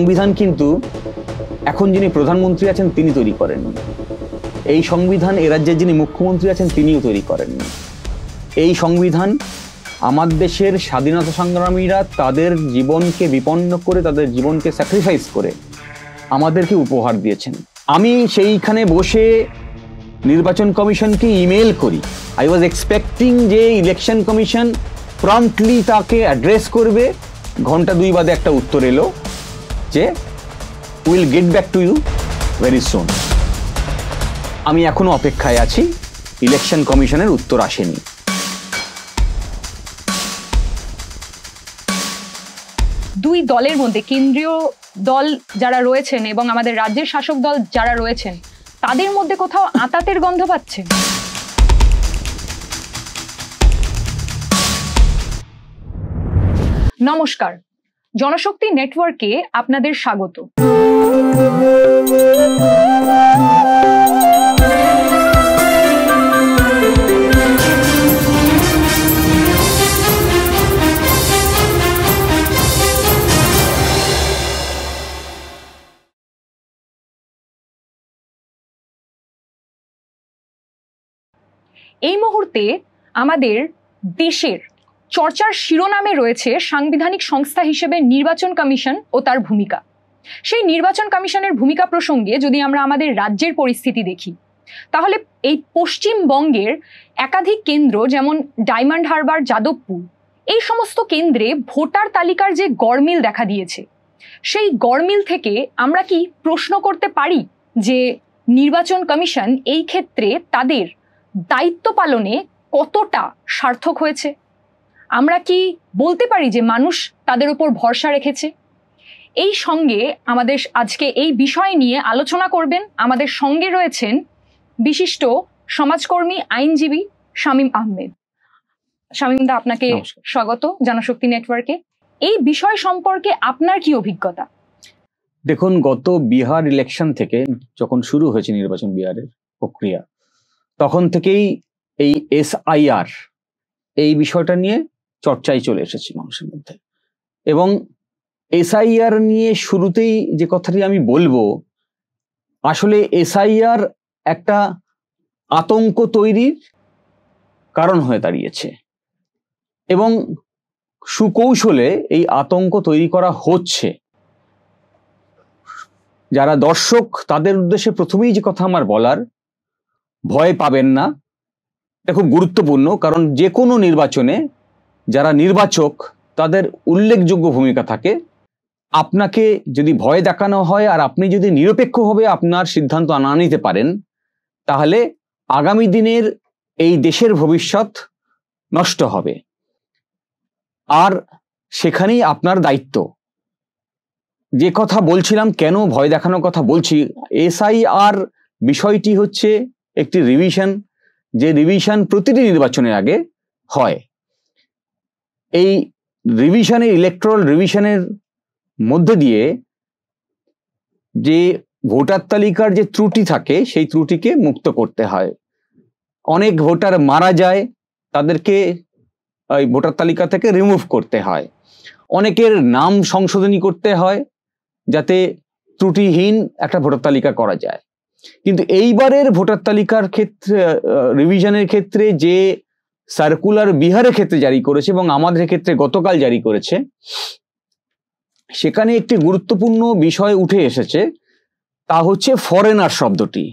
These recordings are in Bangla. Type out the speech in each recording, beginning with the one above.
সংবিধান কিন্তু এখন যিনি প্রধানমন্ত্রী আছেন তিনি তৈরি করেননি। এই সংবিধান এ রাজ্যের যিনি মুখ্যমন্ত্রী আছেন তিনিও তৈরি করেননি। এই সংবিধান আমার দেশের স্বাধীনতা সংগ্রামীরা তাদের জীবনকে বিপন্ন করে, তাদের জীবনকে স্যাক্রিফাইস করে আমাদেরকে উপহার দিয়েছেন। আমি সেইখানে বসে নির্বাচন কমিশনকে ইমেল করি। আই ওয়াজ এক্সপেক্টিং যে ইলেকশন কমিশন প্রম্পটলি তাকে অ্যাড্রেস করবে। ঘন্টা 2 বাদে একটা উত্তর এলো যে will get back to you very soon. আমি এখনো অপেক্ষায় আছি, ইলেকশন কমিশনের উত্তর আসেনি। দুই দলের মধ্যে কেন্দ্রীয় দল যারা রয়েছেন এবং আমাদের রাজ্যের শাসক দল যারা রয়েছেন তাদের মধ্যে কোথাও আঁতাতের গন্ধ পাচ্ছেন? নমস্কার, জনশক্তি নেটওয়ার্কে আপনাদের স্বাগত। এই মুহূর্তে আমাদের দেশের চর্চার শিরোনামে রয়েছে সাংবিধানিক সংস্থা হিসেবে নির্বাচন কমিশন ও তার ভূমিকা। সেই নির্বাচন কমিশনের ভূমিকা প্রসঙ্গে যদি আমরা আমাদের রাজ্যের পরিস্থিতি দেখি, তাহলে এই পশ্চিমবঙ্গের একাধিক কেন্দ্র যেমন ডায়মন্ড হারবার, যাদবপুর, এই সমস্ত কেন্দ্রে ভোটার তালিকার যে গড়মিল দেখা দিয়েছে, সেই গড়মিল থেকে আমরা কি প্রশ্ন করতে পারি যে নির্বাচন কমিশন এই ক্ষেত্রে তাদের দায়িত্ব পালনে কতটা সার্থক হয়েছে? আমরা কি বলতে পারি যে মানুষ তাদের উপর ভরসা রেখেছে? এই সঙ্গে আমাদের আজকে এই বিষয় নিয়ে আলোচনা করবেন আমাদের সঙ্গে রয়েছেন বিশিষ্ট সমাজকর্মী, আইনজীবী শামীম আহমেদ। শামীম দা, আপনাকে স্বাগত জনশক্তি নেটওয়ার্কে। এই বিষয় সম্পর্কে আপনার কি অভিজ্ঞতা? দেখুন, গত বিহার ইলেকশন থেকে যখন শুরু হয়েছে নির্বাচন বিহারের প্রক্রিয়া, তখন থেকেই এই SIR এই বিষয়টা নিয়ে চর্চায় চলে এসেছে মানুষের মধ্যে। এবং SIR নিয়ে শুরুতেই যে কথাটি আমি বলবো, আসলে SIR একটা আতঙ্ক তৈরির কারণ হয়ে দাঁড়িয়েছে এবং সুকৌশলে এই আতঙ্ক তৈরি করা হচ্ছে। যারা দর্শক তাদের উদ্দেশ্যে প্রথমেই যে কথা আমার বলার, ভয় পাবেন না। এটা খুব গুরুত্বপূর্ণ, কারণ যে কোনো নির্বাচনে যারা নির্বাচক তাদের উল্লেখযোগ্য ভূমিকা থাকে। আপনাকে যদি ভয় দেখানো হয় আর আপনি যদি নিরপেক্ষভাবে আপনার সিদ্ধান্ত না নিতে পারেন, তাহলে আগামী দিনের এই দেশের ভবিষ্যৎ নষ্ট হবে। আর সেখানেই আপনার দায়িত্ব। যে কথা বলছিলাম, কেন ভয় দেখানোর কথা বলছি, SIR বিষয়টি হচ্ছে একটি রিভিশন, যে রিভিশন প্রতিটি নির্বাচনের আগে হয়। এই রিভিশনে, ইলেকট্রাল রিভিশনের মধ্যে দিয়ে যে ভোটার তালিকার যে ত্রুটি থাকে সেই ত্রুটিকে মুক্ত করতে হয়। অনেক ভোটার মারা যায়, তাদেরকে ওই ভোটার তালিকা থেকে রিমুভ করতে হয়। অনেকের নাম সংশোধনী করতে হয় যাতে ত্রুটিহীন একটা ভোটার তালিকা করা যায়। কিন্তু এইবারের ভোটার তালিকার ক্ষেত্রে, রিভিশনের ক্ষেত্রে যে সার্কুলার বিহারের ক্ষেত্রে জারি করেছে এবং আমাদের ক্ষেত্রে গতকাল জারি করেছে, সেখানে একটি গুরুত্বপূর্ণ বিষয় উঠে এসেছে, তা হচ্ছে ফরেনার শব্দটি।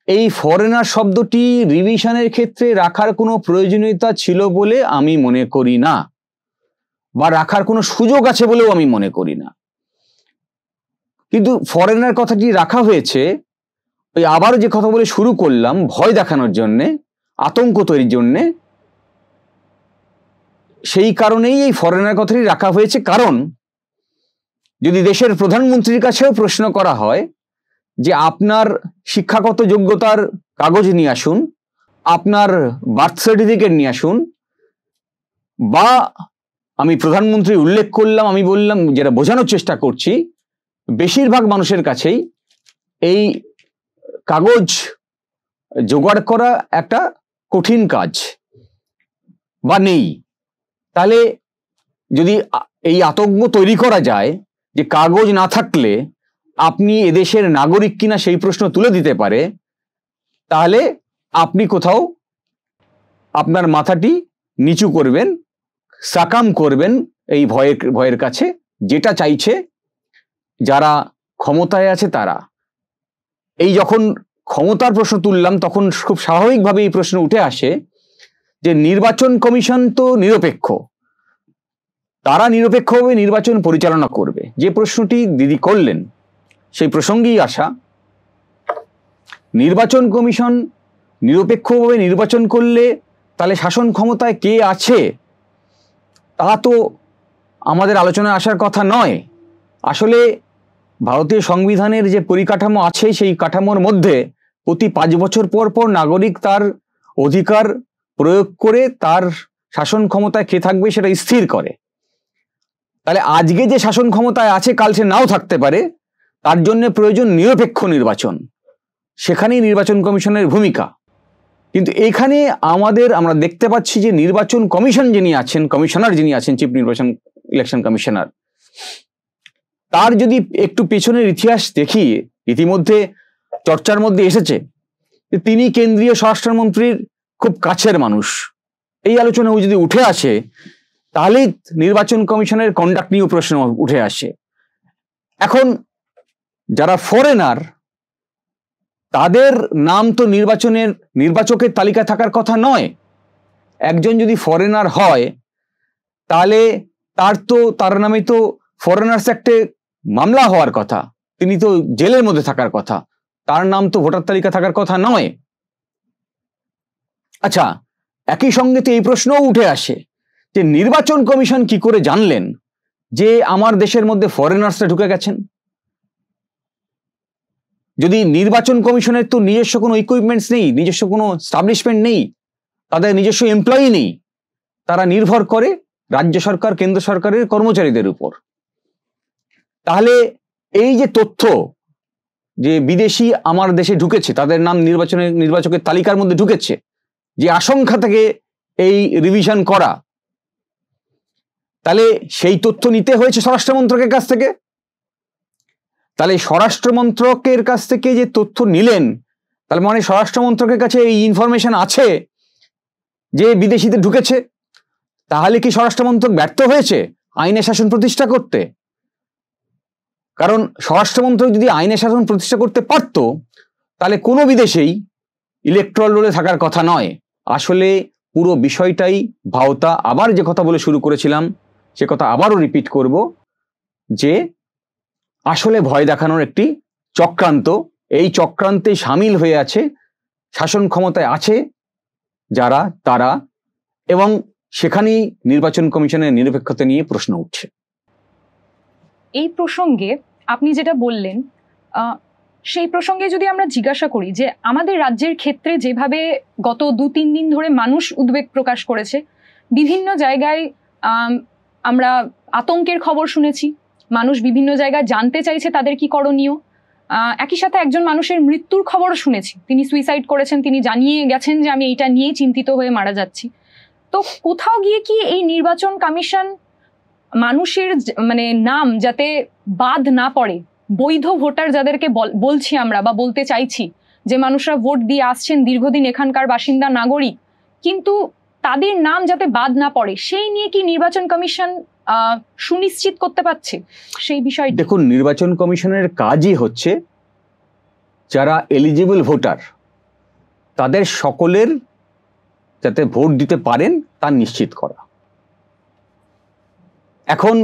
এই ফরেনার শব্দটি রিভিশনের ক্ষেত্রে রাখার কোনো প্রয়োজনীয়তা ছিল বলে আমি মনে করি না, বা রাখার কোনো সুযোগ আছে বলেও আমি মনে করি না। কিন্তু ফরেনার কথাটি রাখা হয়েছে ওই আবারও যে কথা বলে শুরু করলাম, ভয় দেখানোর জন্যে, আতঙ্ক তৈরির জন্যে। সেই কারণেই এই ফরেনার কথাটি রাখা হয়েছে। কারণ যদি দেশের প্রধানমন্ত্রীর কাছেও প্রশ্ন করা হয় যে আপনার শিক্ষাগত যোগ্যতার কাগজ নিয়ে আসুন, আপনার বার্থ সার্টিফিকেট নিয়ে আসুন, বা আমি প্রধানমন্ত্রী উল্লেখ করলাম, আমি বললাম, যেটা বোঝানোর চেষ্টা করছি, বেশিরভাগ মানুষের কাছেই এই কাগজ জোগাড় করা একটা কঠিন কাজ বা নেই। তাহলে যদি এই আতঙ্ক তৈরি করা যায় যে কাগজ না থাকলে আপনি এদেশের নাগরিক কিনা সেই প্রশ্ন তুলে দিতে পারে, তাহলে আপনি কোথাও আপনার মাথাটি নিচু করবেন, সাকাম করবেন এই ভয়ের কাছে। যেটা চাইছে যারা ক্ষমতায় আছে তারা। এই যখন ক্ষমতার প্রশ্ন তুললাম তখন খুব স্বাভাবিকভাবে এই প্রশ্ন উঠে আসে যে নির্বাচন কমিশন তো নিরপেক্ষ, তারা নিরপেক্ষভাবে নির্বাচন পরিচালনা করবে। যে প্রশ্নটি দিদি করলেন সেই প্রসঙ্গেই আসা। নির্বাচন কমিশন নিরপেক্ষভাবে নির্বাচন করলে তাহলে শাসন ক্ষমতায় কে আছে তা তো আমাদের আলোচনায় আসার কথা নয়। আসলে ভারতীয় সংবিধানের যে পরিকাঠামো আছে সেই কাঠামোর মধ্যে প্রতি 5 বছর পর পর নাগরিক তার অধিকার প্রয়োগ করে তার শাসন ক্ষমতায় কে থাকবে সেটা স্থির করে। তাহলে আজকে যে শাসন ক্ষমতায় আছে কাল সে নাও থাকতে পারে, তার জন্য প্রয়োজন নিরপেক্ষ নির্বাচন। সেখানেই নির্বাচন কমিশনের ভূমিকা। কিন্তু এখানে আমরা দেখতে পাচ্ছি যে নির্বাচন কমিশন যিনি আছেন, কমিশনার যিনি আছেন, চিফ নির্বাচন ইলেকশন কমিশনার, তার যদি একটু পেছনের ইতিহাস দেখি, ইতিমধ্যে চর্চার মধ্যে এসেছে যে তিনি কেন্দ্রীয় স্বরাষ্ট্রমন্ত্রীর খুব কাছের মানুষ। এই আলোচনা যদি উঠে আসে তাহলে নির্বাচন কমিশনের কন্ডাক্ট নিয়েও প্রশ্ন উঠে আসে। এখন যারা ফরেনার তাদের নাম তো নির্বাচকের তালিকা থাকার কথা নয়। একজন যদি ফরেনার হয় তাহলে তার নামে তো ফরেনার্স অ্যাক্টে মামলা হওয়ার কথা, তিনি তো জেলের মধ্যে থাকার কথা, তার নাম তো ভোটার তালিকা থাকার কথা নয়। আচ্ছা, একই সঙ্গে তো এই প্রশ্নও উঠে আসে যে নির্বাচন কমিশন কি করে জানলেন যে আমার দেশের মধ্যে ফরেনার্সরা ঢুকে গেছেন? যদি নির্বাচন কমিশনের তো নিজস্ব কোনো ইকুইপমেন্টস নেই, নিজস্ব কোনো স্টাবলিশমেন্ট নেই, তাদের নিজস্ব এমপ্লয়ি নেই, তারা নির্ভর করে রাজ্য সরকার কেন্দ্র সরকারের কর্মচারীদের উপর, তাহলে এই যে তথ্য যে বিদেশি আমার দেশে ঢুকেছে, তাদের নাম নির্বাচকের তালিকার মধ্যে ঢুকেছে, যে আশঙ্কা থেকে এই রিভিশন করা, তাহলে সেই তথ্য নিতে হয়েছে স্বরাষ্ট্র মন্ত্রকের কাছ থেকে। তাহলে স্বরাষ্ট্র মন্ত্রকের কাছ থেকে যে তথ্য নিলেন, তাহলে মানে স্বরাষ্ট্র মন্ত্রকের কাছে এই ইনফরমেশন আছে যে বিদেশিদের ঢুকেছে। তাহলে কি স্বরাষ্ট্র মন্ত্রক ব্যর্থ হয়েছে আইনের শাসন প্রতিষ্ঠা করতে? কারণ স্বরাষ্ট্র মন্ত্রক যদি আইনের শাসন প্রতিষ্ঠা করতে পারত তাহলে কোনো বিদেশেই ইলেকট্রাল রোলে থাকার কথা নয়। আসলে পুরো বিষয়টাই ভাওতা। আবার যে কথা বলে শুরু করেছিলাম সে কথা আবারও রিপিট করব যে আসলে ভয় দেখানোর একটি চক্রান্ত। এই চক্রান্তে সামিল হয়ে আছে শাসন ক্ষমতায় আছে যারা, তারা, এবং সেখানেই নির্বাচন কমিশনের নিরপেক্ষতা নিয়ে প্রশ্ন উঠছে। এই প্রসঙ্গে আপনি যেটা বললেন সেই প্রসঙ্গে যদি আমরা জিজ্ঞাসা করি যে আমাদের রাজ্যের ক্ষেত্রে যেভাবে গত 2-3 দিন ধরে মানুষ উদ্বেগ প্রকাশ করেছে, বিভিন্ন জায়গায় আমরা আতঙ্কের খবর শুনেছি, মানুষ বিভিন্ন জায়গায় জানতে চাইছে তাদের কি করণীয়। একই সাথে একজন মানুষের মৃত্যুর খবরও শুনেছি, তিনি সুইসাইড করেছেন, তিনি জানিয়ে গেছেন যে আমি এইটা নিয়েই চিন্তিত হয়ে মারা যাচ্ছি। তো কোথাও গিয়ে কি এই নির্বাচন কমিশন মানুষের নাম যাতে বাদ না পড়ে, বৈধ ভোটার যাদেরকে বলছি আমরা বা বলতে চাইছি, যে মানুষরা ভোট দিয়ে আসছেন, দীর্ঘদিন এখানকার বাসিন্দা নাগরিক, কিন্তু তাদের নাম যাতে বাদ না পড়ে, সেই নিয়ে কি নির্বাচন কমিশন সুনিশ্চিত করতে পারছে সেই বিষয়? দেখুন, নির্বাচন কমিশনের কাজই হচ্ছে যারা এলিজিবল ভোটার তাদের সকলের যাতে ভোট দিতে পারেন তা নিশ্চিত করা। এখন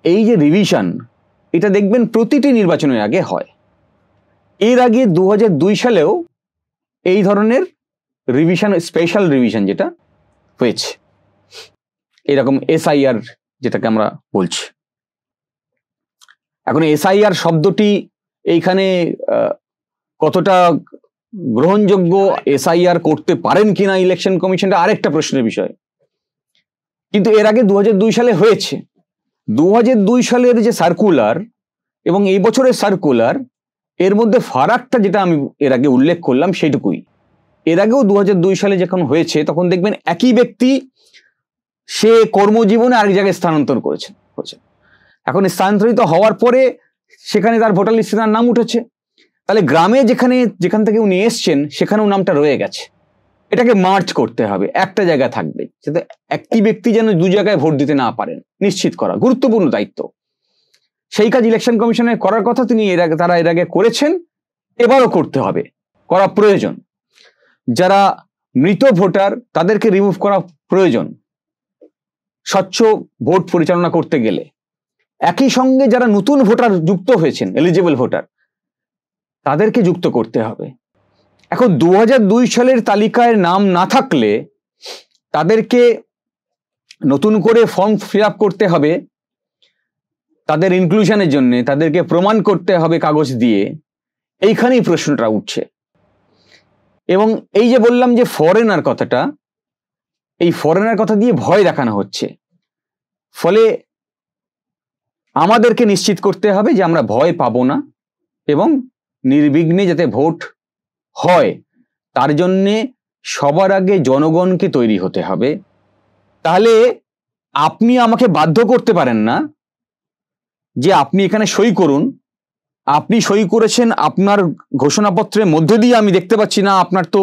এই যে রিভিশন, এটা দেখবেন প্রতিটি নির্বাচনের আগে হয়। এর আগে 2002 সালেও এই ধরনের রিভিশন, স্পেশাল রিভিশন যেটা হয়েছে, এরকম SIR যেটাকে আমরা বলছি। এখন SIR শব্দটি এইখানে কতটা গ্রহণযোগ্য, SIR করতে পারেন কিনা ইলেকশন কমিশনটা আরেকটা প্রশ্নের বিষয়। কিন্তু এর আগে 2002 সালে হয়েছে। 2002 সালের যে সার্কুলার এবং এই বছরের সার্কুলার, এর মধ্যে ফারাকটা যেটা আমি এর আগে উল্লেখ করলাম সেইটুকুই। এর আগেও 2002 সালে যখন হয়েছে তখন দেখবেন একই ব্যক্তি সে কর্মজীবনে আরেক জায়গায় স্থানান্তর করেছে। এখন স্থানান্তরিত হওয়ার পরে সেখানে তার ভোটার লিস্টে তার নাম উঠেছে, তাহলে গ্রামে যেখান থেকে উনি এসছেন সেখানেও নামটা রয়ে গেছে। এটাকে মার্চ করতে হবে, একটা জায়গায় থাকবে, যাতে একটি ব্যক্তি যেন দু জায়গায় ভোট দিতে না পারেন, নিশ্চিত করা গুরুত্বপূর্ণ দায়িত্ব। সেই কাজ ইলেকশন কমিশনের করার কথা, তারা এর আগে করেছেন, এবারও করতে হবে, করা প্রয়োজন। যারা মৃত ভোটার তাদেরকে রিমুভ করা প্রয়োজন স্বচ্ছ ভোট পরিচালনা করতে গেলে। একই সঙ্গে যারা নতুন ভোটার যুক্ত হয়েছেন, এলিজিবল ভোটার, তাদেরকে যুক্ত করতে হবে। এখন 2002 সালের তালিকায় নাম না থাকলে তাদেরকে নতুন করে ফর্ম ফিল আপ করতে হবে, তাদের ইনক্লুশনের জন্য তাদেরকে প্রমাণ করতে হবে কাগজ দিয়ে। এইখানেই প্রশ্নটা উঠছে। এবং এই যে বললাম যে ফরেনার কথাটা, এই ফরেনার কথা দিয়ে ভয় দেখানো হচ্ছে, ফলে আমাদেরকে নিশ্চিত করতে হবে যে আমরা ভয় পাবো না এবং নির্বিঘ্নে যাতে ভোট হয় তার জন্যে সবার আগে জনগণকে তৈরি হতে হবে। তাহলে আপনি আমাকে বাধ্য করতে পারেন না যে আপনি এখানে সই করুন, আপনি সই করেছেন, আপনার ঘোষণাপত্রের মধ্যে দিয়ে আমি দেখতে পাচ্ছি না আপনার তো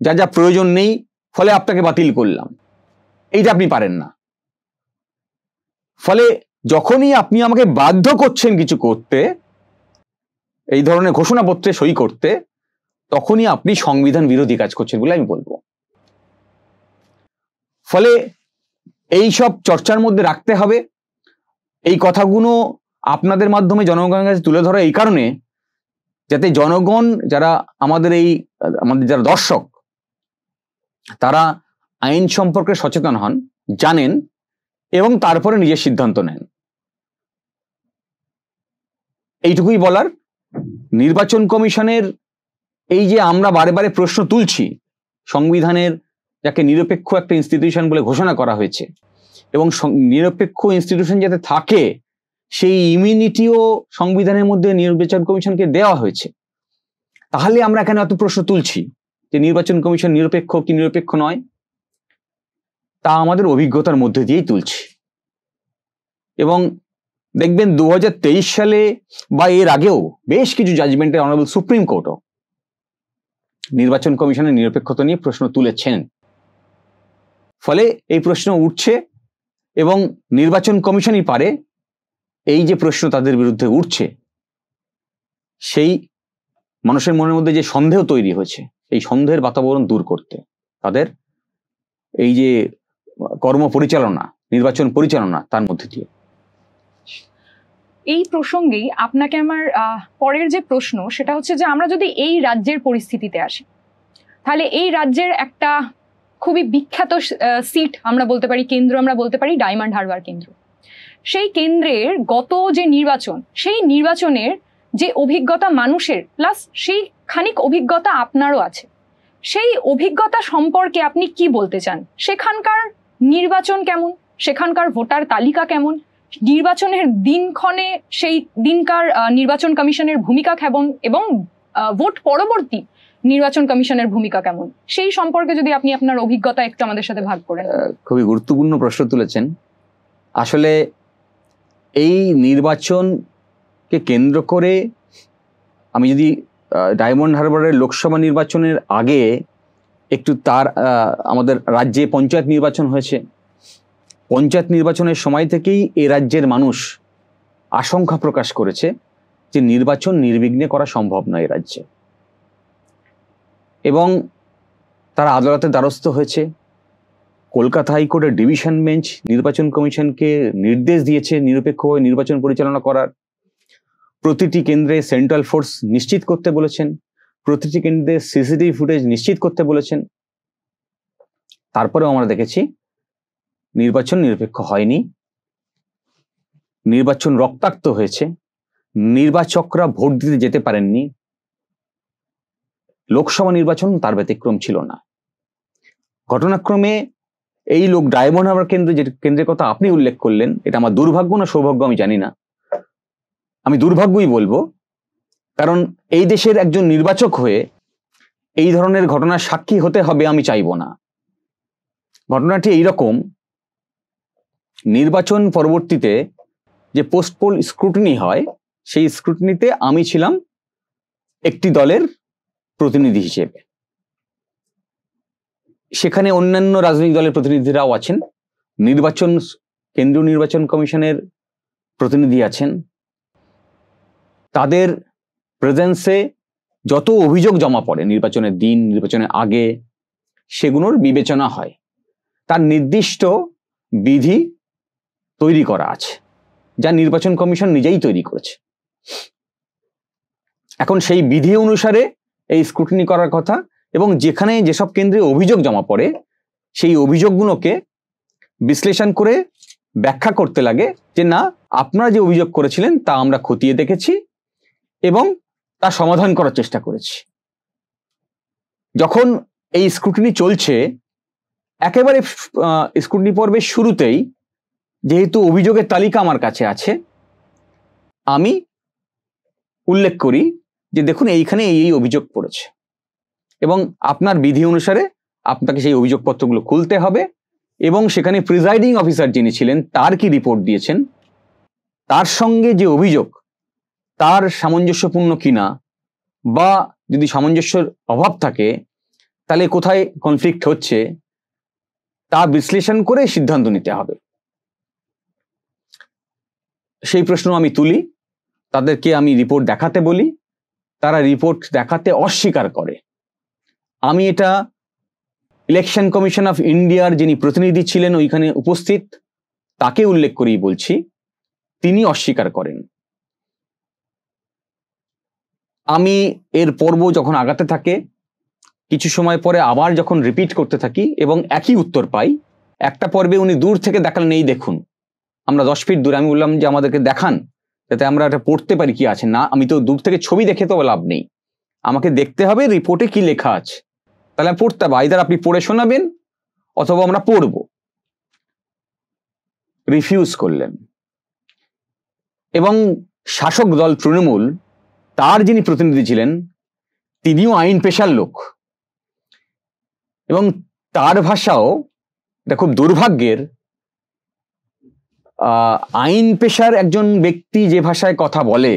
যা যা প্রয়োজন নেই, ফলে আপনাকে বাতিল করলাম, এইটা আপনি পারেন না। ফলে যখনই আপনি আমাকে বাধ্য করছেন কিছু করতে, এই ধরনের ঘোষণাপত্রে সই করতে, তখনই আপনি সংবিধান বিরোধী কাজ করছেন বলে আমি বলবো। ফলে এই সব চর্চার মধ্যে রাখতে হবে। এই কথাগুলো আপনাদের মাধ্যমে জনগণের কাছে তুলে ধরা এই কারণে, যাতে জনগণ যারা আমাদের যারা দর্শক, তারা আইন সম্পর্কে সচেতন হন, জানেন এবং তারপরে নিজের সিদ্ধান্ত নেন। এইটুকুই বলার। নির্বাচন কমিশনের এই যে আমরা বারে বারে প্রশ্ন তুলছি, সংবিধানের যাকে নিরপেক্ষ একটা ইনস্টিটিউশন বলে ঘোষণা করা হয়েছে, এবং নিরপেক্ষ ইনস্টিটিউশন যাতে থাকে সেই ইমিউনিটিও সংবিধানের মধ্যে নির্বাচন কমিশনকে দেওয়া হয়েছে। তাহলে আমরা এখানে এত প্রশ্ন তুলছি যে নির্বাচন কমিশন নিরপেক্ষ কি নিরপেক্ষ নয়, তা আমাদের অভিজ্ঞতার মধ্যে দিয়েই তুলছি। এবং দেখবেন 2023 সালে বা এর আগেও বেশ কিছু জাজমেন্টে অনারেবল সুপ্রিম কোর্টও নির্বাচন কমিশনের নিরপেক্ষতা নিয়ে প্রশ্ন তুলেছেন। ফলে এই প্রশ্ন উঠছে এবং নির্বাচন কমিশনই পারে এই যে প্রশ্ন তাদের বিরুদ্ধে উঠছে, সেই মানুষের মনের মধ্যে যে সন্দেহ তৈরি হয়েছে, এই সন্দেহের বাতাবরণ দূর করতে, তাদের এই যে কর্ম পরিচালনা, নির্বাচন পরিচালনা, তার মধ্যে দিয়ে। এই প্রসঙ্গেই আপনাকে আমার পরের যে প্রশ্ন, সেটা হচ্ছে যে আমরা যদি এই রাজ্যের পরিস্থিতিতে আসি, তাহলে এই রাজ্যের একটা খুবই বিখ্যাত সিট আমরা বলতে পারি, কেন্দ্র আমরা বলতে পারি ডায়মন্ড হারবার কেন্দ্র। সেই কেন্দ্রের গত যে নির্বাচন, সেই নির্বাচনের যে অভিজ্ঞতা মানুষের, প্লাস সেই খানিক অভিজ্ঞতা আপনারও আছে, সেই অভিজ্ঞতা সম্পর্কে আপনি কি বলতে চান? সেখানকার নির্বাচন কেমন, সেখানকার ভোটার তালিকা কেমন, নির্বাচনের দিনক্ষণে সেই দিনকার নির্বাচন কমিশনের ভূমিকা কেমন, এবং ভোট পরবর্তী নির্বাচন কমিশনের ভূমিকা কেমন, সেই সম্পর্কে যদি আপনি আপনার অভিজ্ঞতা একটু আমাদের সাথে ভাগ করেন। খুবই গুরুত্বপূর্ণ প্রশ্ন তুলেছেন। আসলে এই নির্বাচনকে কেন্দ্র করে আমি যদি ডায়মন্ড হারবারের লোকসভা নির্বাচনের আগে একটু আমাদের রাজ্যে পঞ্চায়েত নির্বাচন হয়েছে। পঞ্চায়েত নির্বাচনের সময় থেকেই এ রাজ্যের মানুষ আশঙ্কা প্রকাশ করেছে যে নির্বাচন নির্বিঘ্নে করা সম্ভব নয় এ রাজ্যে, এবং তারা আদালতের দ্বারস্থ হয়েছে। কলকাতা হাইকোর্টের ডিভিশন বেঞ্চ নির্বাচন কমিশনকে নির্দেশ দিয়েছে নিরপেক্ষভাবে নির্বাচন পরিচালনা করার। প্রতিটি কেন্দ্রে সেন্ট্রাল ফোর্স নিশ্চিত করতে বলেছেন, প্রতিটি কেন্দ্রে সিসিটিভি ফুটেজ নিশ্চিত করতে বলেছেন। তারপরেও আমরা দেখেছি নির্বাচন নিরপেক্ষ হয়নি, নির্বাচন রক্তাক্ত হয়েছে, নির্বাচকরা ভোট দিতে যেতে পারেননি। লোকসভা নির্বাচন তার ব্যতিক্রম ছিল না। ঘটনাক্রমে এই ডায়মন্ড হারবার যে কেন্দ্রের কথা আপনি উল্লেখ করলেন, এটা আমার দুর্ভাগ্য না সৌভাগ্য আমি জানি না, আমি দুর্ভাগ্যই বলবো, কারণ এই দেশের একজন নির্বাচক হয়ে এই ধরনের ঘটনার সাক্ষী হতে হবে আমি চাইবো না। ঘটনাটি এইরকম, নির্বাচন পরবর্তীতে যে পোস্ট পোল স্ক্রুটিনি হয়, সেই স্ক্রুটিনিতে আমি ছিলাম একটি দলের প্রতিনিধি হিসেবে। সেখানে অন্যান্য রাজনৈতিক দলের প্রতিনিধিরাও আছেন, কেন্দ্রীয় নির্বাচন কমিশনের প্রতিনিধি আছেন। তাদের প্রেজেন্সে যত অভিযোগ জমা পড়ে নির্বাচনের দিন, নির্বাচনের আগে, সেগুলোর বিবেচনা হয়। তার নির্দিষ্ট বিধি তৈরি করা আছে, যা নির্বাচন কমিশন নিজেই তৈরি করেছে। এখন সেই বিধি অনুসারে এই স্ক্রুটিনি করার কথা, এবং যেখানে যেসব কেন্দ্রে অভিযোগ জমা পড়ে সেই অভিযোগগুলোকে বিশ্লেষণ করে ব্যাখ্যা করতে লাগে যে না, আপনারা যে অভিযোগ করেছিলেন তা আমরা খতিয়ে দেখেছি এবং তা সমাধান করার চেষ্টা করেছি। যখন এই স্ক্রুটিনি চলছে, একেবারে স্ক্রুটিনি পর্বের শুরুতেই যেহেতু অভিযোগের তালিকা আমার কাছে আছে, আমি উল্লেখ করি যে দেখুন এইখানে এই অভিযোগ পড়েছে এবং আপনার বিধি অনুসারে আপনাকে সেই অভিযোগপত্রগুলো খুলতে হবে এবং সেখানে প্রিজাইডিং অফিসার যিনি ছিলেন তার কি রিপোর্ট দিয়েছেন, তার সঙ্গে যে অভিযোগ তার সামঞ্জস্যপূর্ণ কিনা, বা যদি সামঞ্জস্যের অভাব থাকে তাহলে কোথায় কনফ্লিক্ট হচ্ছে তা বিশ্লেষণ করে সিদ্ধান্ত নিতে হবে। সেই প্রশ্ন আমি তুলি, তাদেরকে আমি রিপোর্ট দেখাতে বলি, তারা রিপোর্ট দেখাতে অস্বীকার করে। আমি এটা ইলেকশন কমিশন অফ ইন্ডিয়ার যিনি প্রতিনিধি ছিলেন ওইখানে উপস্থিত তাকে উল্লেখ করেই বলছি, তিনি অস্বীকার করেন। আমি এর পর্ব যখন আগাতে থাকে, কিছু সময় পরে আবার যখন রিপিট করতে থাকি এবং একই উত্তর পাই, একটা পর্বে উনি দূর থেকে দেখালেন এই দেখুন, আমরা 10 ফিট দূরে, আমি বললাম যে আমাদেরকে দেখান যাতে আমরা এটা পড়তে পারি কি আছে। না, আমি তো দূর থেকে ছবি দেখে তো লাভ নেই, আমাকে দেখতে হবে রিপোর্টে কি লেখা আছে, তাহলে আমি পড়তে হবে। আইদার আপনি পড়ে শোনাবেন অথবা আমরা পড়ব। রিফিউজ করলেন এবং শাসক দল তৃণমূল, তার যিনি প্রতিনিধি ছিলেন তিনিও আইন পেশার লোক এবং তার ভাষাও, এটা খুব দুর্ভাগ্যের, আইন পেশার একজন ব্যক্তি যে ভাষায় কথা বলে,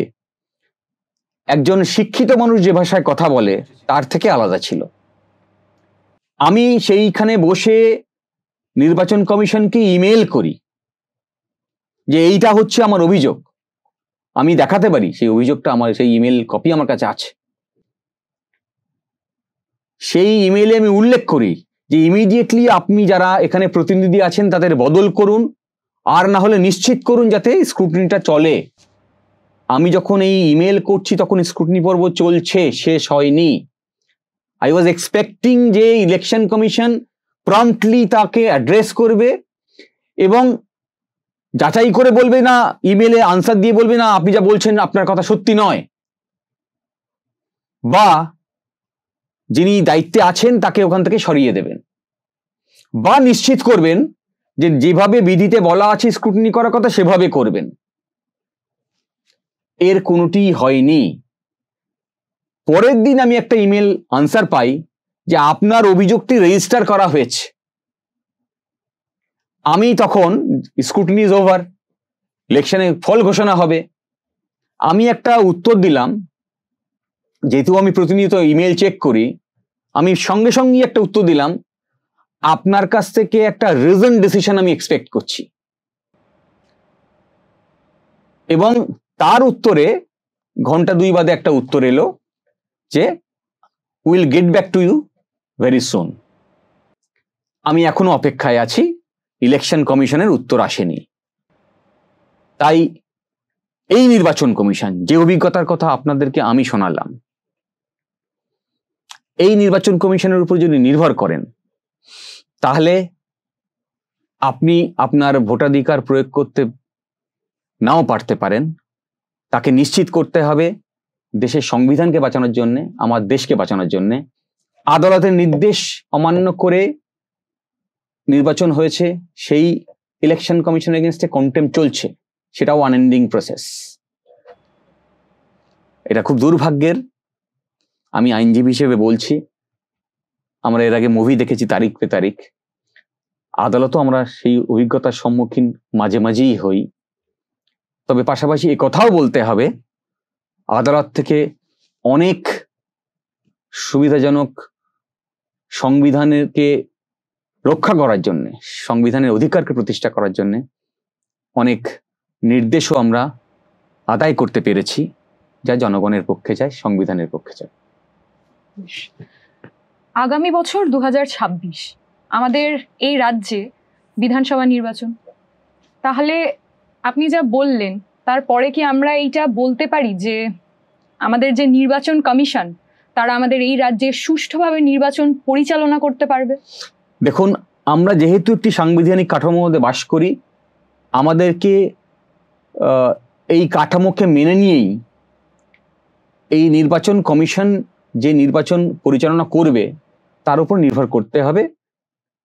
একজন শিক্ষিত মানুষ যে ভাষায় কথা বলে তার থেকে আলাদা ছিল। আমি সেইখানে বসে নির্বাচন কমিশনকে ইমেল করি যে এইটা হচ্ছে আমার অভিযোগ, আমি দেখাতে পারি সেই অভিযোগটা, আমার সেই ইমেল কপি আমার কাছে আছে। সেই ইমেলে আমি উল্লেখ করি যে ইমিডিয়েটলি আপনি যারা এখানে প্রতিনিধি আছেন তাদের বদল করুন, আর না হলে নিশ্চিত করুন যাতে স্ক্রুটিনিটা চলে। আমি যখন এই ইমেল করছি তখন স্ক্রুটিনি পর্ব চলছে, শেষ হয়নি। আই ওয়াজ এক্সপেক্টিং যে ইলেকশন কমিশন প্রম্পটলি তাকে অ্যাড্রেস করবে এবং যাচাই করে বলবে, না ইমেলে আনসার দিয়ে বলবে না আপনি যা বলছেন আপনার কথা সত্যি নয়, বা যিনি দায়িত্বে আছেন তাকে ওখান থেকে সরিয়ে দেবেন, বা নিশ্চিত করবেন যে যেভাবে বিধিতে বলা আছে স্ক্রুটিনি করার কথা সেভাবে করবেন। এর কোনোটি হয়নি। পরের দিন আমি একটা ইমেল আনসার পাই যে আপনার অভিযোগটি রেজিস্টার করা হয়েছে। আমি তখন, স্ক্রুটিনি ইজ ওভার, ইলেকশনে ফল ঘোষণা হবে, আমি একটা উত্তর দিলাম, যেহেতু আমি প্রতিনিয়ত ইমেল চেক করি, আমি সঙ্গে সঙ্গে একটা উত্তর দিলাম, আপনার কাছ থেকে একটা রিজন ডিসিশন আমি এক্সপেক্ট করছি। এবং তার উত্তরে ঘন্টা 2 বাদে একটা উত্তর এলো যে will get back to you very soon. আমি এখনো অপেক্ষায় আছি, ইলেকশন কমিশনের উত্তর আসেনি। তাই এই নির্বাচন কমিশন, যে অভিজ্ঞতার কথা আপনাদেরকে আমি শোনালাম, এই নির্বাচন কমিশনের উপর যদি নির্ভর করেন তাহলে আপনি আপনার ভোটাধিকার প্রয়োগ করতে নাও পারতে পারেন। তাকে নিশ্চিত করতে হবে দেশের সংবিধানকে বাঁচানোর জন্য, আমার দেশকে বাঁচানোর জন্য। আদালতের নির্দেশ অমান্য করে নির্বাচন হয়েছে, সেই ইলেকশন কমিশনের এগেনস্টে কন্টেম্প চলছে, সেটাও আনএন্ডিং প্রসেস। এটা খুব দুর্ভাগ্যের। আমি আইনজীবী হিসেবে বলছি, আমরা এর আগে মুভি দেখেছি তারিখ পে তারিখ, আদালতও আমরা সেই অভিজ্ঞতার সম্মুখীন মাঝে মাঝেই হই। তবে পাশাপাশি এ কথাও বলতে হবে, আদালত থেকে অনেক সুবিধাজনক সংবিধানকে রক্ষা করার জন্যে, সংবিধানের অধিকারকে প্রতিষ্ঠা করার জন্যে অনেক নির্দেশও আমরা আদায় করতে পেরেছি, যা জনগণের পক্ষে যায়, সংবিধানের পক্ষে যায়। আগামী বছর 2026 আমাদের এই রাজ্যে বিধানসভা নির্বাচন। তাহলে আপনি যা বললেন তারপরে কি আমরা এইটা বলতে পারি যে আমাদের যে নির্বাচন কমিশন তারা আমাদের এই রাজ্যে সুষ্ঠুভাবে নির্বাচন পরিচালনা করতে পারবে? দেখুন, আমরা যেহেতু একটি সাংবিধানিক কাঠামোর মধ্যে বাস করি, আমাদেরকে এই কাঠামোকে মেনে নিয়েই এই নির্বাচন কমিশন যে নির্বাচন পরিচালনা করবে তার উপর নির্ভর করতে হবে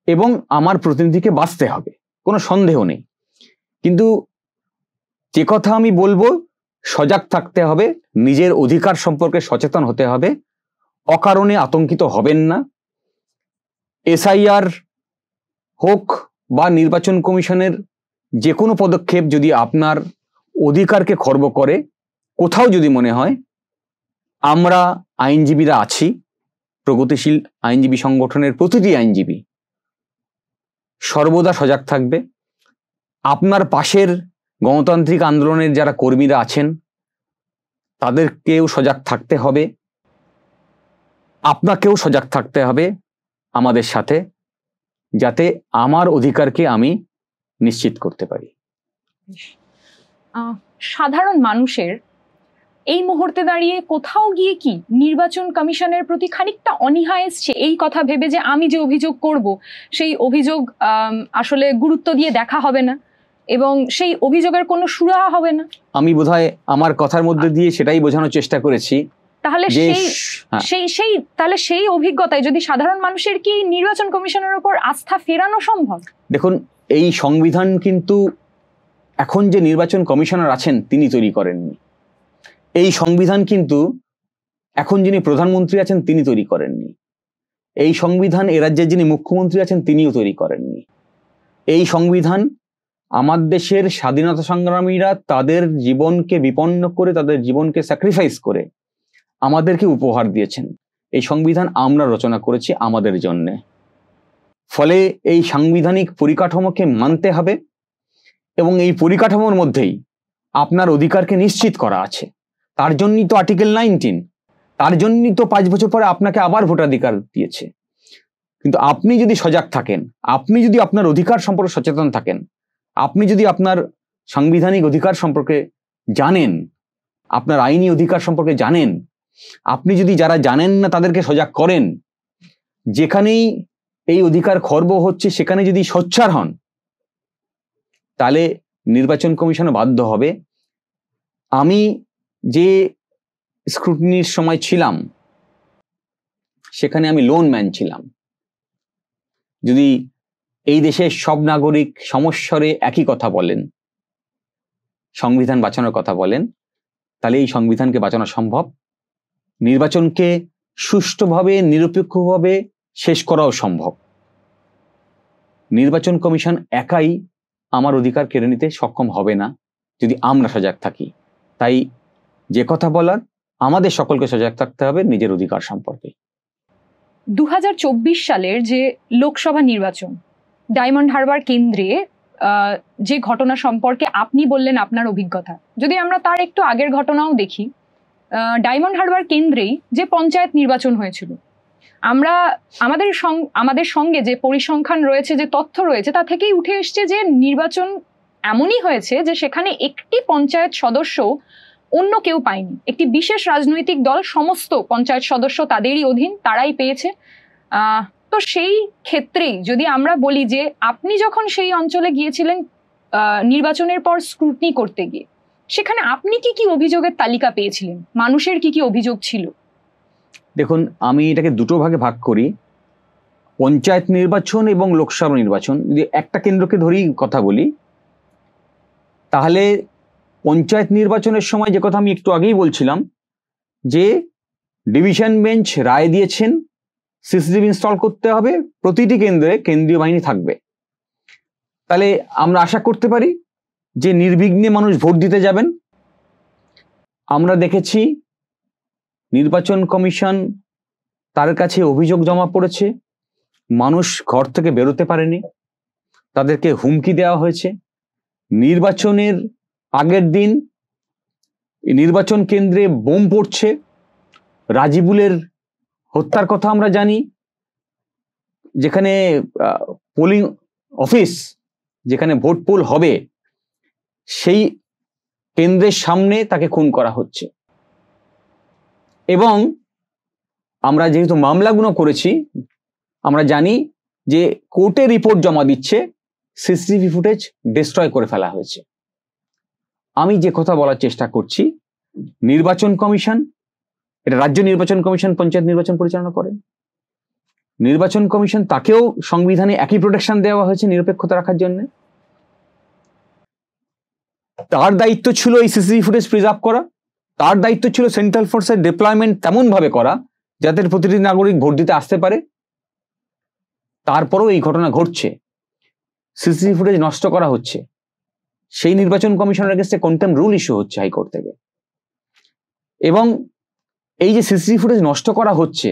এবং আমার প্রতিনিধিকে বাঁচতে হবে, কোনো সন্দেহ নেই। কিন্তু যে কথা আমি বলবো, সজাগ থাকতে হবে, নিজের অধিকার সম্পর্কে সচেতন হতে হবে, অকারণে আতঙ্কিত হবেন না। এসআইআর হোক বা নির্বাচন কমিশনের যে কোনো পদক্ষেপ যদি আপনার অধিকারকে খর্ব করে, কোথাও যদি মনে হয়, আমরা আইনজীবীরা আছি, প্রগতিশীল আইনজীবী সংগঠনের প্রতিটি আইনজীবী সর্বদা সজাগ থাকবে। আপনার পাশের গণতান্ত্রিক আন্দোলনের যারা কর্মীরা আছেন তাদেরকেও সজাগ থাকতে হবে, আপনাকেও সজাগ থাকতে হবে আমাদের সাথে, যাতে আমার অধিকারকে আমি নিশ্চিত করতে পারি। সাধারণ মানুষের এই মুহূর্তে দাঁড়িয়ে কোথাও গিয়ে কি নির্বাচন কমিশনের প্রতি খানিকটা অনীহা এসছে, এই কথা ভেবে যে আমি যে অভিযোগ করব সেই অভিযোগ আসলে গুরুত্ব দিয়ে দেখা হবে না এবং সেই অভিযোগের কোনো সুরাহা হবে না? আমি বোধহয় আমার কথার মধ্যে দিয়ে সেটাই বোঝানোর চেষ্টা করেছি। তাহলে তাহলে সেই অভিজ্ঞতায় যদি সাধারণ মানুষের কি নির্বাচন কমিশনের উপর আস্থা ফেরানো সম্ভব? দেখুন, এই সংবিধান কিন্তু এখন যে নির্বাচন কমিশনার আছেন তিনি তৈরি করেননি। এই সংবিধান কিন্তু এখন যিনি প্রধানমন্ত্রী আছেন তিনি তৈরি করেননি। এই সংবিধান এ রাজ্যের যিনি মুখ্যমন্ত্রী আছেন তিনিও তৈরি করেননি। এই সংবিধান আমার দেশের স্বাধীনতা সংগ্রামীরা তাদের জীবনকে বিপন্ন করে, তাদের জীবনকে স্যাক্রিফাইস করে আমাদেরকে উপহার দিয়েছেন। এই সংবিধান আমরা রচনা করেছি আমাদের জন্যে। ফলে এই সাংবিধানিক পরিকাঠামোকে মানতে হবে এবং এই পরিকাঠামোর মধ্যেই আপনার অধিকারকে নিশ্চিত করা আছে। তার জন্যই তো আর্টিকেল 19, তার জন্যই তো 5 বছর পরে আপনাকে আবার ভোটাধিকার দিয়েছে। কিন্তু আপনি যদি সজাগ থাকেন, আপনি যদি আপনার অধিকার সম্পর্কে সচেতন থাকেন, আপনি যদি আপনার সাংবিধানিক অধিকার সম্পর্কে জানেন, আপনার আইনি অধিকার সম্পর্কে জানেন, আপনি যদি যারা জানেন না তাদেরকে সজাগ করেন, যেখানেই এই অধিকার খর্ব হচ্ছে সেখানে যদি সোচ্চার হন, তাহলে নির্বাচন কমিশনও বাধ্য হবে। আমি যে স্ক্রুটিনির সময় ছিলাম সেখানে আমি লোন ম্যান ছিলাম। যদি এই দেশের সব নাগরিক সমস্বরে একই কথা বলেন, সংবিধান বাঁচানোর কথা বলেন, তাহলে এই সংবিধানকে বাঁচানো সম্ভব। নির্বাচনকে সুষ্ঠুভাবে নিরপেক্ষভাবে শেষ করাও সম্ভব। নির্বাচন কমিশন একাই আমার অধিকার কেড়ে নিতে সক্ষম হবে না যদি আমরা সজাগ থাকি। তাই যে কথা বলার, আমাদের সকলকে সজাগ থাকতে হবে নিজের অধিকার সম্পর্কে। 2024 সালের যে লোকসভা নির্বাচন, ডায়মন্ড হারবার কেন্দ্রে যে ঘটনা সম্পর্কে আপনি বললেন আপনার অভিজ্ঞতা, যদি আমরা তার একটু আগের ঘটনাও দেখি, ডায়মন্ড হারবার কেন্দ্রেই যে পঞ্চায়েত নির্বাচন হয়েছিল, আমরা আমাদের সঙ্গে যে পরিসংখ্যান রয়েছে, যে তথ্য রয়েছে, তা থেকেই উঠে এসছে যে নির্বাচন এমনই হয়েছে যে সেখানে একটি পঞ্চায়েত সদস্য অন্য কেউ পায়নি। একটি বিশেষ রাজনৈতিক দল, সমস্ত পঞ্চায়েত সদস্য তাদেরই অধীন, তারাই পেয়েছে। তো সেই ক্ষেত্রেই যদি আমরা বলি যে আপনি যখন সেই অঞ্চলে গিয়েছিলেন নির্বাচনের পর স্ক্রুটনি করতে গিয়ে, সেখানে আপনি কি কি অভিযোগের তালিকা পেয়েছিলেন, মানুষের কি কি অভিযোগ ছিল? দেখুন, আমি এটাকে দুটো ভাগে ভাগ করি, পঞ্চায়েত নির্বাচন এবং লোকসভা নির্বাচন। যদি একটা কেন্দ্রকে ধরেই কথা বলি, তাহলে পঞ্চায়েত নির্বাচনের সময় যে কথা আমি একটু আগেই বলছিলাম, যে ডিভিশন বেঞ্চ রায় দিয়েছেন সিসিটিভি ইনস্টল করতে হবে, প্রতিটি কেন্দ্রে কেন্দ্রীয় বাহিনী থাকবে। তাহলে আমরা আশা করতে পারি যে নির্বিঘ্নে মানুষ ভোট দিতে যাবেন। আমরা দেখেছি নির্বাচন কমিশন তার কাছে অভিযোগ জমা পড়েছে, মানুষ ঘর থেকে বেরোতে পারেনি, তাদেরকে হুমকি দেওয়া হয়েছে। নির্বাচনের আগের দিন নির্বাচন কেন্দ্রে বোম পড়ছে। রাজিবুলের হত্যার কথা আমরা জানি, যেখানে পোলিং অফিস, যেখানে ভোট পোল হবে, সেই কেন্দ্রের সামনে তাকে খুন করা হচ্ছে। এবং আমরা যেহেতু মামলাগুলো করেছি, আমরা জানি যে কোর্টে রিপোর্ট জমা দিচ্ছে সিসিটিভি ফুটেজ ডিস্ট্রয় করে ফেলা হয়েছে। আমি যে কথা বলার চেষ্টা করছি, নির্বাচন কমিশন, এটা রাজ্য নির্বাচন কমিশন পঞ্চায়েত নির্বাচন পরিচালনা করেন, নির্বাচন কমিশন তাকেও সংবিধানে একই প্রোটেকশন দেওয়া হয়েছে নিরপেক্ষতা রাখার জন্য। তার দায়িত্ব ছিল এই সিসিটিভি ফুটেজ প্রিজার্ভ করা, তার দায়িত্ব ছিল সেন্ট্রাল ফোর্সের ডিপ্লয়মেন্ট তেমন ভাবে করা যাতে প্রতিটি নাগরিক ভোট দিতে আসতে পারে। তারপরেও এই ঘটনা ঘটছে, সিসিটিভি ফুটেজ নষ্ট করা হচ্ছে, সেই নির্বাচন কমিশনের এগেইনস্টে কন্টেম্প রুল ইস্যু হচ্ছে হাইকোর্ট থেকে। এবং এই যে সিসিটিভি ফুটেজ নষ্ট করা হচ্ছে,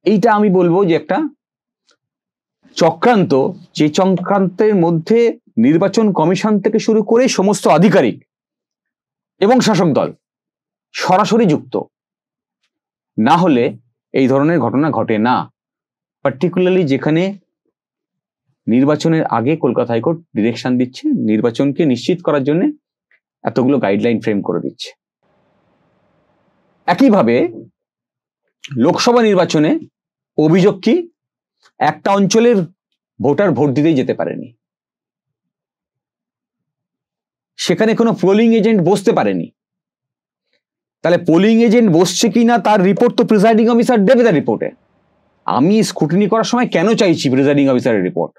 এইটা আমি বলবো যে একটা চক্রান্ত, যে চক্রান্তের মধ্যে নির্বাচন কমিশন থেকে শুরু করে সমস্ত আধিকারিক এবং শাসক দল সরাসরি যুক্ত। না হলে এই ধরনের ঘটনা ঘটে না। পার্টিকুলারলি যেখানে নির্বাচনের আগে কলকাতা হাইকোর্ট ডিরেকশন দিচ্ছে, নির্বাচনকে নিশ্চিত করার জন্য এতগুলো গাইডলাইন ফ্রেম করে দিচ্ছে। একইভাবে লোকসভা নির্বাচনে অভিযোগ কি, একটা অঞ্চলের ভোটার ভোট দিতেই যেতে পারেনি, সেখানে কোনো পোলিং এজেন্ট বসতে পারেনি। তাহলে পোলিং এজেন্ট বসছে কিনা তার রিপোর্ট তো প্রিসাইডিং অফিসার দেবে। তার রিপোর্টে আমি স্ক্রুটিনি করার সময় কেন চাইছি প্রিসাইডিং অফিসারের রিপোর্ট?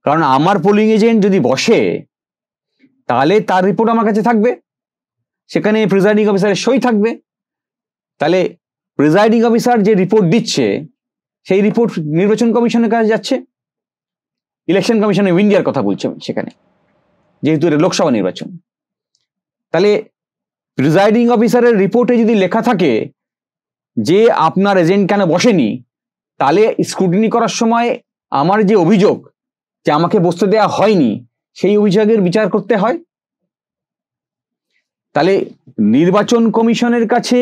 কারণ আমার পোলিং এজেন্ট যদি বসে তাহলে তার রিপোর্ট আমার কাছে থাকবে, সেখানে প্রিসাইডিং অফিসারের সই থাকবে। তাহলে প্রিসাইডিং অফিসার যে রিপোর্ট দিচ্ছে সেই রিপোর্ট নির্বাচন কমিশনের কাছে যাচ্ছে, ইলেকশন কমিশন অফ ইন্ডিয়ার কথা বলছে সেখানে, যেহেতু এটা লোকসভা নির্বাচন। তাহলে প্রিসাইডিং অফিসারের রিপোর্টে যদি লেখা থাকে যে আপনার এজেন্ট কেন বসেনি, তাহলে স্ক্রুটিনি করার সময় আমার যে অভিযোগ যে আমাকে বসতে দেওয়া হয়নি, সেই অভিযোগের বিচার করতে হয়। তাহলে নির্বাচন কমিশনের কাছে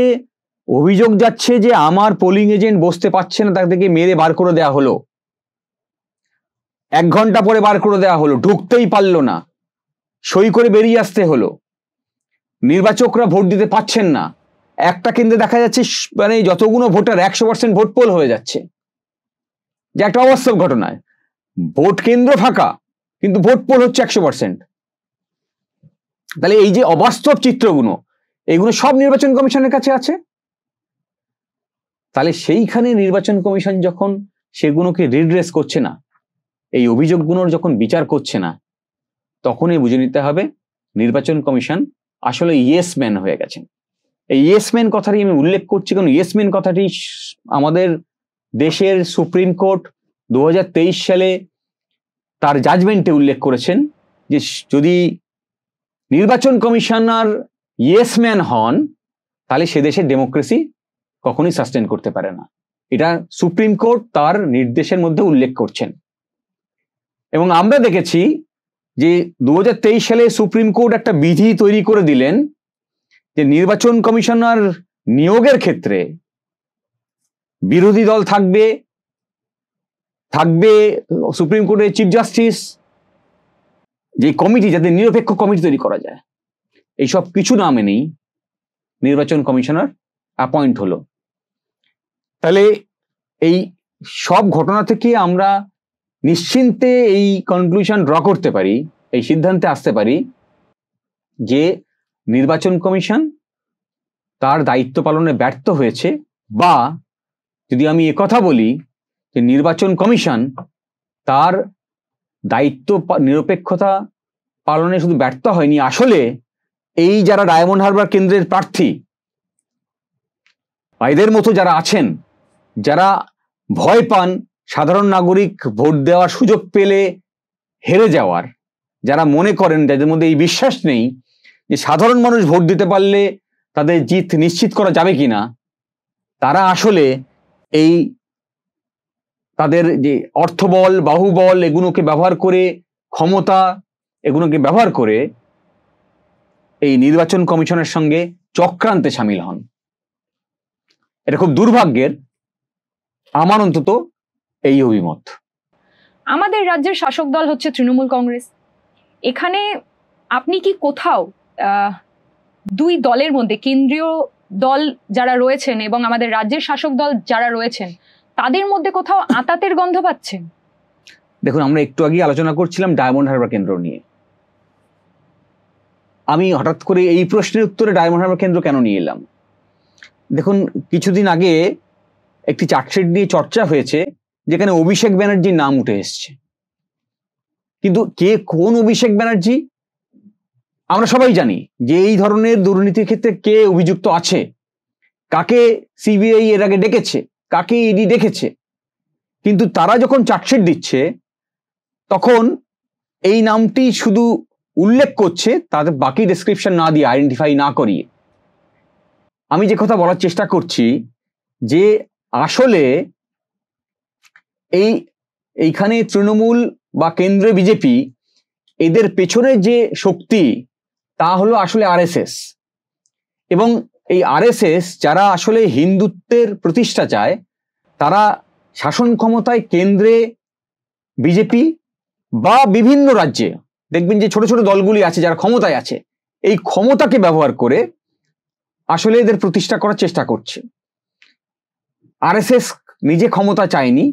অভিযোগ যাচ্ছে যে আমার পোলিং এজেন্ট বসতে পারছে না, তাদেরকে মেরে বার করে দেওয়া হলো, 1 ঘন্টা পরে বার করে দেওয়া হলো, ঢুকতেই পারলো না, সই করে বেরিয়ে আসতে হলো, নির্বাচকরা ভোট দিতে পারছেন না। একটা কেন্দ্রে দেখা যাচ্ছে মানে যতগুলো ভোটার 100% ভোট পোল হয়ে যাচ্ছে, যে একটা অবাস্তব ঘটনায় ভোট কেন্দ্র ফাঁকা কিন্তু ভোট পোল হচ্ছে 100%। তাহলে এই যে অবাস্তব চিত্রগুলো, এগুলো সব নির্বাচন কমিশনের কাছে আছে। তাহলে সেইখানে নির্বাচন কমিশন যখন সেগুলোকে রিড্রেস করছে না, এই অভিযোগগুলোর যখন বিচার করছে না, তখনই বুঝে নিতে হবে নির্বাচন কমিশন আসলে ইয়েস ম্যান হয়ে গেছেন। এই ইয়েস ম্যান কথাটি আমি উল্লেখ করছি কারণ ইয়েস ম্যান কথাটি আমাদের দেশের সুপ্রিম কোর্ট 2023 সালে তার জাজমেন্টে উল্লেখ করেছেন যে যদি নির্বাচন কমিশনার ইয়েস ম্যান হন তাহলে সে দেশের ডেমোক্রেসি কখনোই সাস্টেন করতে পারে না। এটা সুপ্রিম কোর্ট তার নির্দেশের মধ্যে উল্লেখ করছেন। এবং আমরা দেখেছি যে 2023 সালে সুপ্রিম কোর্ট একটা বিধি তৈরি করে দিলেন যে নির্বাচন কমিশনার নিয়োগের ক্ষেত্রে বিরোধী দল থাকবে সুপ্রিম কোর্টের চিফ জাস্টিস, যে কমিটি, যাতে নিরপেক্ষ কমিটি তৈরি করা যায়, এইসব কিছু না মেনেই নির্বাচন কমিশনার অ্যাপয়েন্ট হলো। তাহলে এই সব ঘটনা থেকে আমরা নিশ্চিন্তে এই কনক্লুশন ড্র করতে পারি, এই সিদ্ধান্তে আসতে পারি যে নির্বাচন কমিশন তার দায়িত্ব পালনে ব্যর্থ হয়েছে, বা যদি আমি একথা বলি যে নির্বাচন কমিশন তার দায়িত্ব নিরপেক্ষতা পালনে শুধু ব্যর্থ হয়নি, আসলে এই যারা ডায়মন্ড হারবার কেন্দ্রের প্রার্থী, এদের মতো যারা আছেন, যারা ভয় পান সাধারণ নাগরিক ভোট দেওয়ার সুযোগ পেলে হেরে যাওয়ার, যারা মনে করেন, যাদের মধ্যে এই বিশ্বাস নেই যে সাধারণ মানুষ ভোট দিতে পারলে তাদের জিত নিশ্চিত করা যাবে কিনা, তারা আসলে এই তাদের যে অর্থবল, বাহুবল এগুলোকে ব্যবহার করে, ক্ষমতা এগুলোকে ব্যবহার করে এই নির্বাচন কমিশনের সঙ্গে চক্রান্তে সামিল হন। এটা খুব দুর্ভাগ্যের, আমার অন্তত এই অভিমত। আমাদের রাজ্যের শাসক দল হচ্ছে তৃণমূল কংগ্রেস। এখানে আপনি কি কোথাও দুই দলের মধ্যে, কেন্দ্রীয় দল যারা রয়েছেন এবং আমাদের রাজ্যের শাসক দল যারা রয়েছেন, তাদের মধ্যে কোথাও আঁতাতের গন্ধ পাচ্ছেন? দেখুন, আমরা একটু আগে আলোচনা করছিলাম ডায়মন্ড হারবার কেন্দ্র নিয়ে। আমি হঠাৎ করে এই প্রশ্নের উত্তরে ডায়মন্ড হারবার কেন্দ্র কেন নিয়ে এলাম? দেখুন, কিছুদিন আগে একটি চার্জশিট নিয়ে চর্চা হয়েছে যেখানে অভিষেক ব্যানার্জির নাম উঠে এসছে। কিন্তু কে কোন অভিষেক ব্যানার্জি আমরা সবাই জানি যে এই ধরনের দুর্নীতির ক্ষেত্রে কে অভিযুক্ত আছে, কাকে সিবিআই এর আগে ডেকেছে, কাকে ইডি ডেকেছে। কিন্তু তারা যখন চার্জশিট দিচ্ছে তখন এই নামটি শুধু উল্লেখ করছে, তাদের বাকি ডেসক্রিপশন না দিয়ে, আইডেন্টিফাই না করিয়ে। আমি যে কথা বলার চেষ্টা করছি যে আসলে এইখানে তৃণমূল বা কেন্দ্রে বিজেপি, এদের পেছনে যে শক্তি তা হলো আসলে আরএসএস। এবং এই আরএসএস যারা আসলে হিন্দুত্বের প্রতিষ্ঠা চায়, তারা শাসন ক্ষমতায় কেন্দ্রে বিজেপি বা বিভিন্ন রাজ্যে দেখবেন যে ছোট ছোট দলগুলি আছে যারা ক্ষমতায় আছে, এই ক্ষমতাকে ব্যবহার করে আসলে এদের প্রতিষ্ঠা করার চেষ্টা করছে। আরএসএস নিজে ক্ষমতা চায়নি,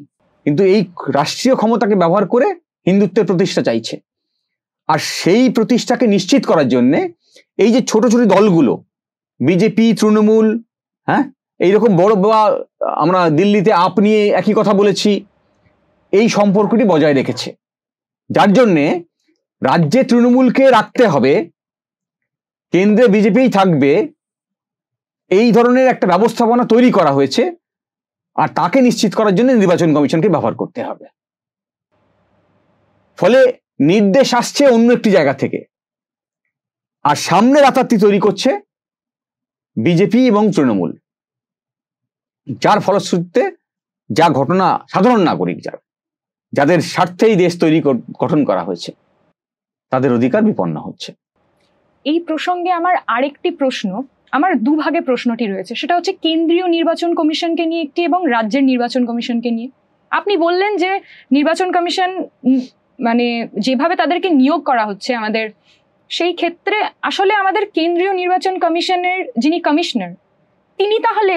কিন্তু এই রাষ্ট্রীয় ক্ষমতাকে ব্যবহার করে হিন্দুত্বের প্রতিষ্ঠা চাইছে। আর সেই প্রতিষ্ঠাকে নিশ্চিত করার জন্য এই যে ছোট ছোট দলগুলো, বিজেপি, তৃণমূল, হ্যাঁ, এইরকম বড়, আমরা দিল্লিতে আপ নিয়ে একই কথা বলেছি, এই সম্পর্কটি বজায় রেখেছে। যার জন্যে রাজ্যে তৃণমূলকে রাখতে হবে, কেন্দ্রে বিজেপিই থাকবে, এই ধরনের একটা ব্যবস্থাপনা তৈরি করা হয়েছে। আর তাকে নিশ্চিত করার জন্য নির্বাচন কমিশনকে ব্যবহার করতে হবে। ফলে নির্দেশ আসছে অন্য একটি জায়গা থেকে, আর সামনে রাতারাতি তৈরি করছে বিজেপি এবং তৃণমূল, যার ফলশ্রুতিতে যা ঘটনা সাধারণ নাগরিক যাদের স্বার্থেই দেশ গঠন করা হয়েছে, তাদের অধিকার বিপন্ন হচ্ছে। এই প্রসঙ্গে আমার আরেকটি প্রশ্ন, আমার দুভাগে প্রশ্নটি রয়েছে। সেটা হচ্ছে কেন্দ্রীয় নির্বাচন কমিশনকে নিয়ে একটি এবং রাজ্যের নির্বাচন কমিশনকে নিয়ে। আপনি বললেন যে নির্বাচন কমিশন মানে যেভাবে তাদেরকে নিয়োগ করা হচ্ছে আমাদের, সেই ক্ষেত্রে আসলে আমাদের কেন্দ্রীয় নির্বাচন কমিশনের যিনি কমিশনার, তিনি তাহলে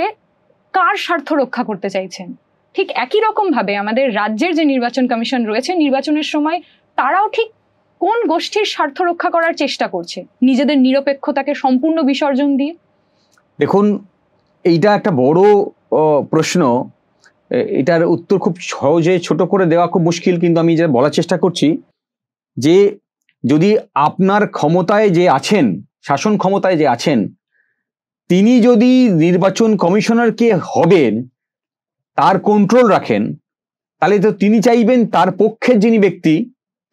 কার স্বার্থ রক্ষা করতে চাইছেন? ঠিক একই রকম ভাবে আমাদের রাজ্যের যে নির্বাচন কমিশন রয়েছে, নির্বাচনের সময় তারাও ঠিক কোন গোষ্ঠীর স্বার্থ রক্ষা করার চেষ্টা করছে, নিজেদের নিরপেক্ষতাকে সম্পূর্ণ বিসর্জন দিয়ে? দেখুন, এইটা একটা বড় প্রশ্ন। এটার উত্তর খুব সহজে ছোট করে দেওয়া খুব মুশকিল, কিন্তু আমি যা বলার চেষ্টা করছি যে যদি আপনার ক্ষমতায় যে আছেন, শাসন ক্ষমতায় যে আছেন, তিনি যদি নির্বাচন কমিশনারকে হবেন, তার কন্ট্রোল রাখেন, তাহলে তো তিনি চাইবেন তার পক্ষের যিনি ব্যক্তি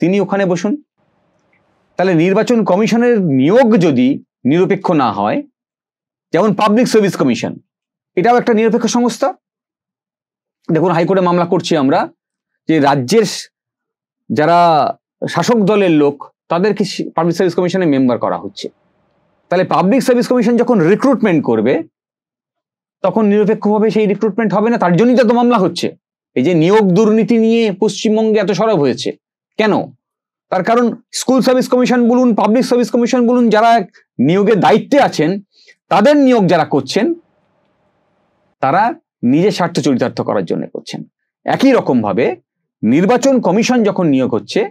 তিনি ওখানে বসুন। তাহলে নির্বাচন কমিশনের নিয়োগ যদি নিরপেক্ষ না হয়, যেমন পাবলিক সার্ভিস কমিশন, এটাও একটা নিরপেক্ষ সংস্থা। দেখুন, হাইকোর্টে মামলা করছি আমরা যে রাজ্যের যারা শাসক দলের লোক তাদেরকে পাবলিক সার্ভিস কমিশনে মেম্বার করা হচ্ছে। তাহলে পাবলিক সার্ভিস কমিশন যখন রিক্রুটমেন্ট করবে, তখন নিরপেক্ষভাবে সেই রিক্রুটমেন্ট হবে না। তার জন্যই তো মামলা হচ্ছে। এই যে নিয়োগ দুর্নীতি নিয়ে পশ্চিমবঙ্গে এত সরব হয়েছে কেন? তার কারণ স্কুল সার্ভিস কমিশন বলুন, পাবলিক সার্ভিস কমিশন বলুন, যারা নিয়োগের দায়িত্বে আছেন, তাদের নিয়োগ যারা করছেন, তারা নিজের স্বার্থ চরিতার্থ করার জন্য করছেন। একই রকম ভাবে নির্বাচন কমিশন যখন নিয়োগ হচ্ছে,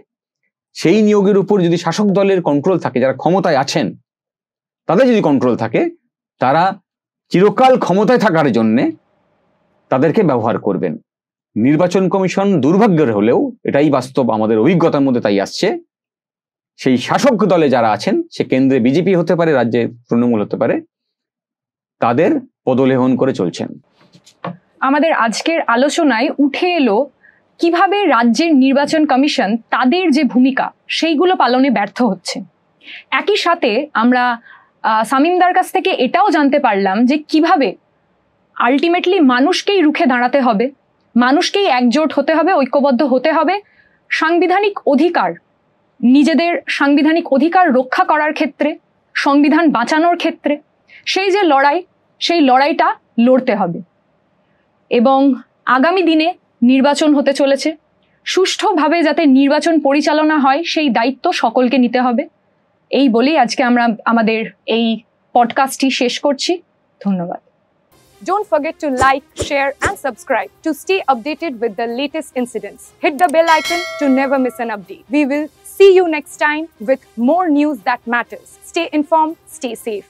সেই নিয়োগের উপর যদি শাসক দলের কন্ট্রোল থাকে, যারা ক্ষমতায় আছেন তাদের যদি কন্ট্রোল থাকে, তারা চিরকাল ক্ষমতায় থাকার জন্য তাদেরকে ব্যবহার করবেন। নির্বাচন কমিশন দুর্ভাগ্যের হলেও এটাই বাস্তব, আমাদের অভিজ্ঞতার মধ্যে তাই আসছে, সেই শাসক দলে যারা আছেন, সে কেন্দ্রে বিজেপি হতে পারে, রাজ্যে তৃণমূল হতে পারে, তাদের পদলেহন করে চলছেন। আমাদের আজকের আলোচনায় উঠে এলো কিভাবে রাজ্যের নির্বাচন কমিশন তাদের যে ভূমিকা সেইগুলো পালনে ব্যর্থ হচ্ছে। একই সাথে আমরা শামীমদার কাছ থেকে এটাও জানতে পারলাম যে কিভাবে আলটিমেটলি মানুষকেই রুখে দাঁড়াতে হবে, মানুষকেই একজোট হতে হবে, ঐক্যবদ্ধ হতে হবে সাংবিধানিক অধিকার, নিজেদের সাংবিধানিক অধিকার রক্ষা করার ক্ষেত্রে, সংবিধান বাঁচানোর ক্ষেত্রে সেই যে লড়াই, সেই লড়াইটা লড়তে হবে। এবং আগামী দিনে নির্বাচন হতে চলেছে, সুষ্ঠুভাবে যাতে নির্বাচন পরিচালনা হয় সেই দায়িত্ব সকলকে নিতে হবে। এই বলেই আজকে আমরা আমাদের এই পডকাস্টটি শেষ করছি। ধন্যবাদ। Don't forget to like, share and subscribe to stay updated with the latest incidents. Hit the bell icon to never miss an update. We will see you next time with more news that matters. Stay informed, stay safe.